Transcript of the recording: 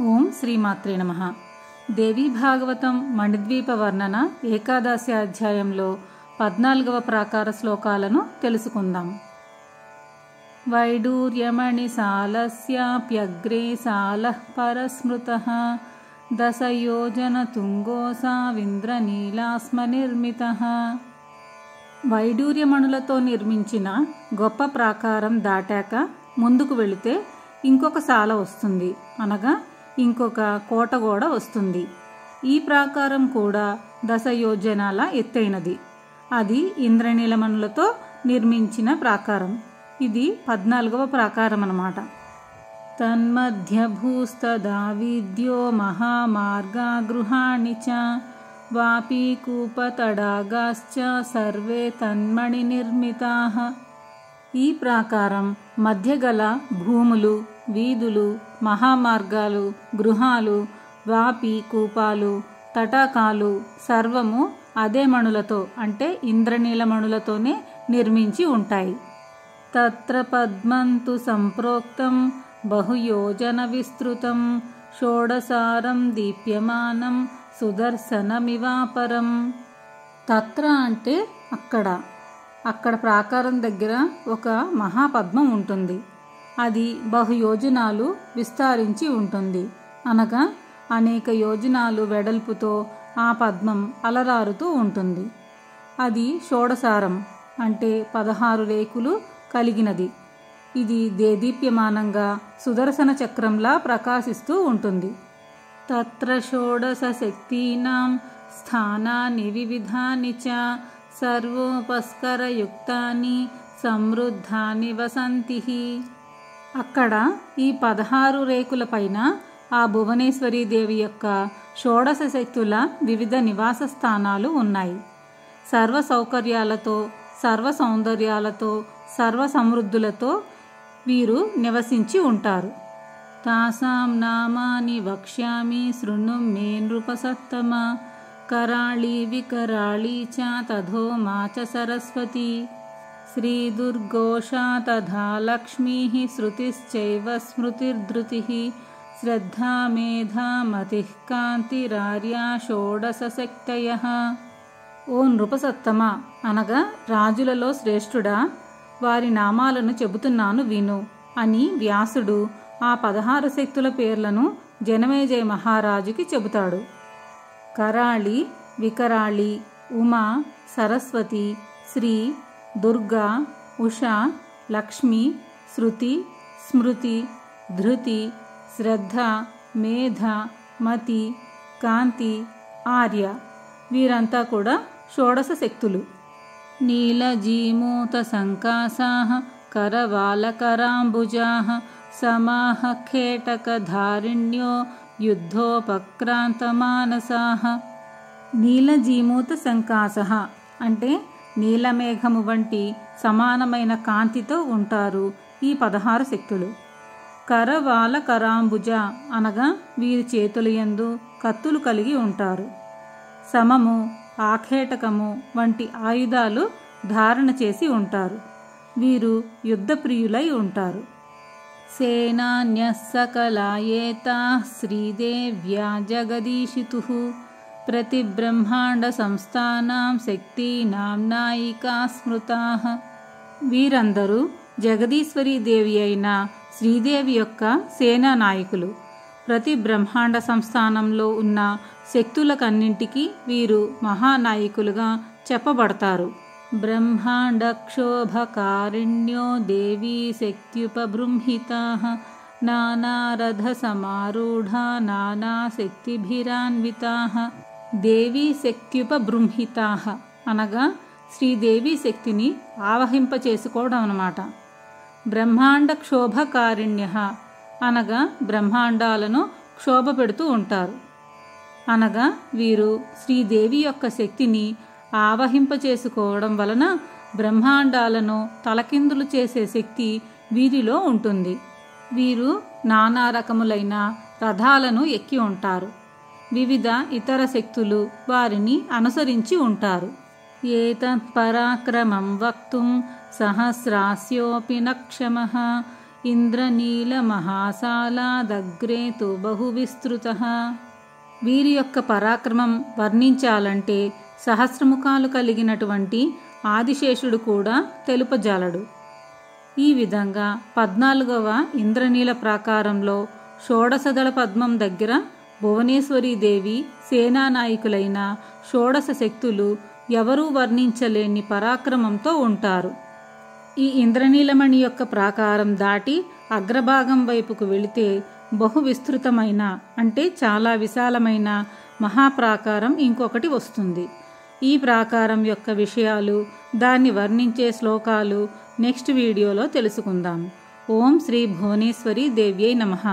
ఓం శ్రీమాత్రే నమః. దేవీ భాగవతం మణిద్వీప వర్ణన ఏకాదశి అధ్యాయంలో 14వ ప్రాకార శ్లోకాలను తెలుసుకుందాం. వైడూర్యమణిసాలస్యాప్యగ్రే సాలః పరస్మృతః దశయోజన తుంగోసావింద్రనీలాస్మ నిర్మితః. వైడూర్యమణులతో నిర్మించిన గొప్ప ప్రాకారం దాటాక ముందుకు వెళితే ఇంకొక సాల వస్తుంది, అనగా ఇంకొక కోట కూడా వస్తుంది. ఈ ప్రాకారం కూడా 10 యోజనాల ఎత్తైనది. అది ఇంద్రనీలమణులతో నిర్మించిన ప్రాకారం. ఇది 14వ ప్రాకారం అన్నమాట. తన్మధ్యభూస్తదా విద్యో మహామార్గా గృహాణి చ వాపీకూపతడాగాశ్చ సర్వే తన్మణి నిర్మితాః. ఈ ప్రాకారం మధ్య గల భూములు, వీధులు, మహామార్గాలు, గృహాలు, వాపి కూపాలు, తటాకాలు సర్వము అదే మణులతో అంటే ఇంద్రనీలమణులతోనే నిర్మించి ఉంటాయి. తత్ర పద్మంతు సంప్రోక్తం బహుయోజన విస్తృతం షోడసారం దీప్యమానం సుదర్శనమివాపరం. తత్ర అంటే అక్కడ ప్రాకారం దగ్గర ఒక మహాపద్మం ఉంటుంది. అది బహుయోజనాలు విస్తరించి ఉంటుంది, అనగా అనేక యోజనాలు వెడల్పుతో ఆ పద్మం అలరారుతూ ఉంటుంది. అది షోడసారం అంటే 16 రేకులు కలిగినది. ఇది దేదీప్యమానంగా సుదర్శన చక్రంలా ప్రకాశిస్తూ ఉంటుంది. తత్ర షోడశ శక్తీనాం స్థానాని వివిధాని చ సర్వోపస్కరయుక్తాని సమృద్ధాని వసంతి. అక్కడ ఈ 16 రేకుల పైన ఆ భువనేశ్వరీ దేవి యొక్క షోడశ శక్తుల వివిధ నివాస స్థానాలు ఉన్నాయి. సర్వ సౌకర్యాలతో, సర్వ సౌందర్యాలతో, సర్వ సమృద్ధులతో వీరు నివసించి ఉంటారు. తాసాం నామాని వక్ష్యామి శృణు మే నృపసత్తమ కరాళీ వికరాళీ చ తథోమా చ సరస్వతి శ్రీ దుర్గోషా తథా లక్ష్మీ శృతిశ్చైవ స్మృతిర్ధృతిః శ్రద్ధా మేధా మతిః కాంతిరార్యా షోడశ శక్తయః. ఓ నృపసత్తమ అనగా రాజులలో శ్రేష్ఠుడా, వారి నామాలను చెబుతున్నాను విను అని వ్యాసుడు ఆ 16 శక్తుల పేర్లను జనమేజయ మహారాజుకి చెబుతాడు. కరాళి, వికరాళి, ఉమా, సరస్వతి, శ్రీ, దుర్గా, ఉషా, లక్ష్మి, శృతి, స్మృతి, ధృతి, శ్రద్ధ, మేధ, మతి, కాంతి, ఆర్య వీరంతా కూడా షోడశ శక్తులు. నీలజీమూత సంకాసాః కరవాలకరాంబుజాః సమాః ఖేటకధారిణ్యో యుద్ధోపక్రాంతమానసాః. నీలజీమూత సంకాసః అంటే నీలమేఘము వంటి సమానమైన కాంతితో ఉంటారు ఈ 16 శక్తులు. కరవాల కరాంబుజ అనగా వీరి చేతులయందు కత్తులు కలిగి ఉంటారు. సమము, ఆఖేటకము వంటి ఆయుధాలు ధారణ చేసి ఉంటారు. వీరు యుద్ధప్రియులై ఉంటారు. సేనాన్యః సకలాయేతాః శ్రీదేవ్యా జగదీశితుః ప్రతిబ్రహ్మాండ సంస్థానాం శక్తీనాం నాయికా స్మృతాః. వీరందరూ జగదీశ్వరీ దేవి అయిన శ్రీదేవి యొక్క సేనా నాయకులు. ప్రతి బ్రహ్మాండ సంస్థానంలో ఉన్న శక్తులకన్నింటికీ వీరు మహానాయకులుగా చెప్పబడతారు. బ్రహ్మాండక్షోభకారిణ్యో దేవీ శక్త్యుపబృంహితాః నానారథ సమారూఢా నానాశక్తిభిరాన్వితాః. దేవీ శక్త్యుపబృంహితాః అనగా శ్రీదేవి శక్తిని ఆవహింపచేసుకోవడం అన్నమాట. బ్రహ్మాండ క్షోభకారిణ్యః అనగా బ్రహ్మాండాలను క్షోభ పెడుతూ ఉంటారు, అనగా వీరు శ్రీదేవి యొక్క శక్తిని ఆవహింపచేసుకోవడం వలన బ్రహ్మాండాలను తలకిందులు చేసే శక్తి వీరిలో ఉంటుంది. వీరు నానా రకములైన రథాలను ఎక్కి ఉంటారు. వివిధ ఇతర శక్తులు వారిని అనుసరించి ఉంటారు. ఏతత్ పరాక్రమం వక్తుం సహస్రాస్యోపి నక్షమః ఇంద్రనీలమహాసాలాదగ్రే తు బహువిస్తృతః. వీరి యొక్క పరాక్రమం వర్ణించాలంటే సహస్రముఖాలు కలిగినటువంటి ఆదిశేషుడు కూడా తెలుపజాలడు. ఈ విధంగా 14వ ఇంద్రనీల ప్రాకారంలో షోడశదళ పద్మం దగ్గర భువనేశ్వరీదేవి సేనానాయకులైన షోడశ శక్తులు ఎవరూ వర్ణించలేని పరాక్రమంతో ఉంటారు. ఈ ఇంద్రనీలమణి యొక్క ప్రాకారం దాటి అగ్రభాగం వైపుకు వెళితే బహు విస్తృతమైన అంటే చాలా విశాలమైన మహాప్రాకారం ఇంకొకటి వస్తుంది. ఈ ప్రాకారం యొక్క విషయాలు, దాన్ని వర్ణించే శ్లోకాలు నెక్స్ట్ వీడియోలో తెలుసుకుందాం. ఓం శ్రీ భువనేశ్వరీ దేవ్యై నమః.